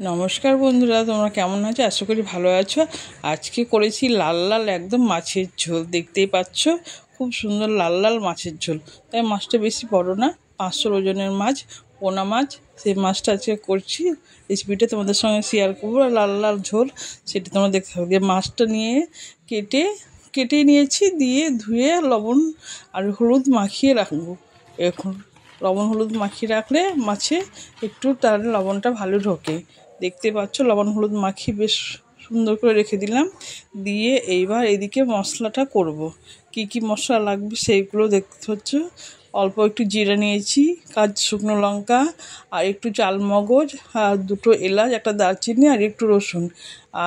নমস্কার বন্ধুরা, তোমরা কেমন আছো? আশা করি ভালো আছো। আজকে করেছি লাল লাল একদম মাছের ঝোল। দেখতেই পাচ্ছ খুব সুন্দর লাল লাল মাছের ঝোল। তাই মাছটা বেশি বড় না, 500 ওজনের মাছ, পোনা মাছ। সেই মাছটা আজকে করছি, রেসিপিটা তোমাদের সঙ্গে শেয়ার করবো। লাল লাল ঝোল সেটা তোমরা দেখতে হবে। মাছটা নিয়ে কেটে নিয়েছি, দিয়ে ধুয়ে লবণ আর হলুদ মাখিয়ে রাখবো। এখন লবণ হলুদ মাখিয়ে রাখলে মাছে একটু তাহলে লবণটা ভালো ঢোকে। দেখতে পাচ্ছ লবণ হলুদ মাখিয়ে বেশ সুন্দর করে রেখে দিলাম। দিয়ে এইবার এদিকে মশলাটা করব। কি কি মশলা লাগবে সেইগুলো দেখতে হচ্ছে। অল্প একটু জিরা নিয়েছি, শুকনো লঙ্কা, আর একটু চালমগজ, আর 2টো এলাচ, একটা দারচিনি, আর একটু রসুন,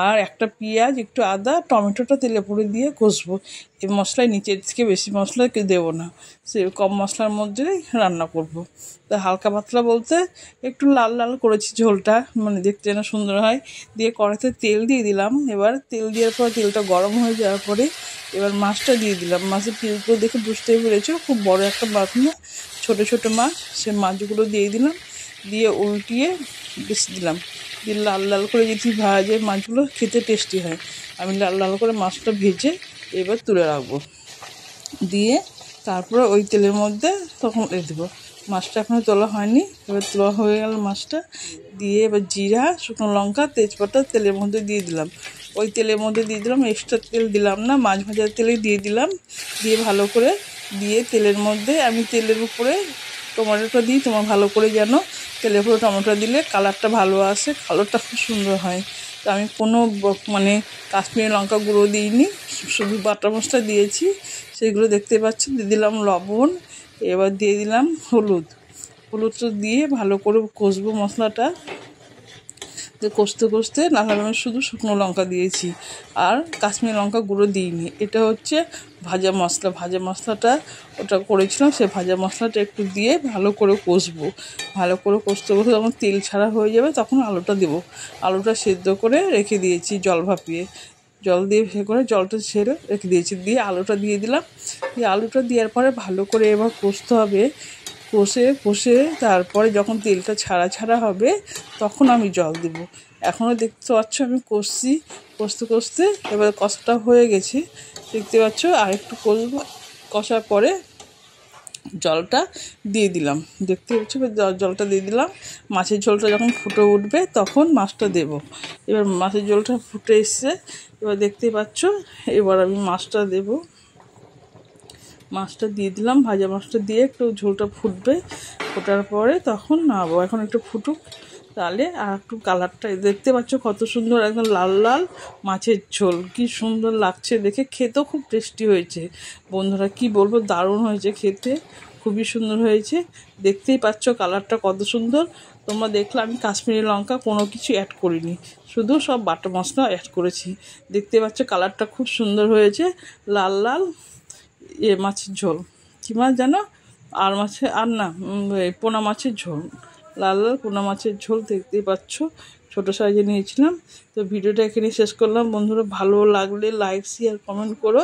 আর একটা পেঁয়াজ, একটু আদা, টমেটোটা তেলে পরে দিয়ে কষবো। এই মশলায় নিচের থেকে বেশি মশলা দেবো না, সে কম মশলার মধ্যেই রান্না করব। তা হালকা পাতলা বলতে একটু লাল লাল করেছি ঝোলটা, মানে দেখতে যেন সুন্দর হয়। দিয়ে কড়াইতে তেল দিয়ে দিলাম। এবার তেল দেওয়ার পর তেলটা গরম হয়ে যাওয়ার পরে এবার মাছটা দিয়ে দিলাম। মাছের পিসগুলো দেখে বুঝতেই পেরেছো খুব বড় একটা মাছ না, ছোটো ছোটো মাছ। সে মাছগুলো দিয়ে দিলাম, দিয়ে উল্টিয়ে বেশ দিলাম। দিয়ে লাল লাল করে যদি ভাজে মাছগুলো খেতে টেস্টি হয়। আমি লাল লাল করে মাছটা ভেজে এবার তুলে রাখবো। দিয়ে তারপরে ওই তেলের মধ্যে তখন দেবো। মাছটা এখনও তোলা হয়নি, এবার তোলা হয়ে গেল মাছটা। দিয়ে এবার জিরা, শুকনো লঙ্কা, তেজপাতা তেলের মধ্যে দিয়ে দিলাম। ওই তেলের মধ্যে দিয়ে দিলাম, এক্সট্রা তেল দিলাম না, মাছ ভাজার তেলেই দিয়ে দিলাম। দিয়ে ভালো করে দিয়ে তেলের মধ্যে আমি তেলের উপরে টমেটোটা দিই। তোমার ভালো করে জানো তেলের উপরে টমেটো দিলে কালারটা ভালো আসে, কালারটা খুব সুন্দর হয়। তো আমি কোনো মানে কাশ্মীরি লঙ্কা গুঁড়ো দিইনি, শুধু বাটা মশলা দিয়েছি। সেগুলো দেখতে পাচ্ছি। দিয়ে দিলাম লবণ, এবার দিয়ে দিলাম হলুদটা দিয়ে ভালো করে কষবো মশলাটা। কষতে কষতে নাহলে আমি শুধু শুকনো লঙ্কা দিয়েছি, আর কাশ্মীরি লঙ্কা গুঁড়ো দিইনি। এটা হচ্ছে ভাজা মশলাটা ওটা করেছিলাম। সে ভাজা মশলাটা একটু দিয়ে ভালো করে কষবো। ভালো করে কষতে কষতে যখন তেল ছাড়া হয়ে যাবে তখন আলুটা দেবো। আলুটা সেদ্ধ করে রেখে দিয়েছি, জল ভাপিয়ে, জল দিয়ে করে জলটা ছেড়ে রেখে দিয়েছি। দিয়ে আলুটা দিয়ে দিলাম। দিয়ে আলুটা দেওয়ার পরে ভালো করে এবার কষতে হবে। কষে তারপরে যখন তেলটা ছাড়া হবে তখন আমি জল দেব। এখনও দেখতে পাচ্ছ আমি কষতে এবার কষাটা হয়ে গেছে দেখতে পাচ্ছ। আর একটু কষবো, কষার পরে জলটা দিয়ে দিলাম। দেখতে পাচ্ছ জলটা দিয়ে দিলাম। মাছের ঝোলটা যখন ফুটে উঠবে তখন মাছটা দেব। এবার মাছের ঝোলটা ফুটে এসছে, এবার দেখতে পাচ্ছ। এবার আমি মাছটা দেব। মাছটা দিয়ে দিলাম, ভাজা মাছটা দিয়ে একটু ঝোলটা ফুটবে। ফোটার পরে তখন নামাবো। এখন একটু ফুটুক, তাহলে আর একটু কালারটা দেখতে পাচ্ছ কত সুন্দর, একদম লাল লাল মাছের ঝোল। কি সুন্দর লাগছে দেখে, খেতেও খুব টেস্টি হয়েছে বন্ধুরা। কি বলবো, দারুণ হয়েছে খেতে, খুবই সুন্দর হয়েছে। দেখতেই পাচ্ছ কালারটা কত সুন্দর। তোমরা দেখলে আমি কাশ্মীরি লঙ্কা কোনো কিছু অ্যাড করিনি, শুধু সব বাটা মশলা অ্যাড করেছি। দেখতে পাচ্ছ কালারটা খুব সুন্দর হয়েছে, লাল লাল মাছের ঝোল। কী মাছ জানো? আর না, পোনা মাছের ঝোল, লাল লাল পোনা মাছের ঝোল। দেখতেই পাচ্ছ ছোটো সাইজে নিয়েছিলাম। তো ভিডিওটা এখানে শেষ করলাম বন্ধুরা। ভালো লাগলে লাইক, শেয়ার, কমেন্ট করো।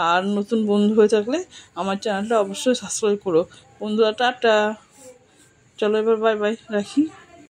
আর নতুন বন্ধু হয়ে থাকলে আমার চ্যানেলটা অবশ্যই সাবস্ক্রাইব করো বন্ধুরা। টাটা, চলো এবার বাই বাই, রাখি।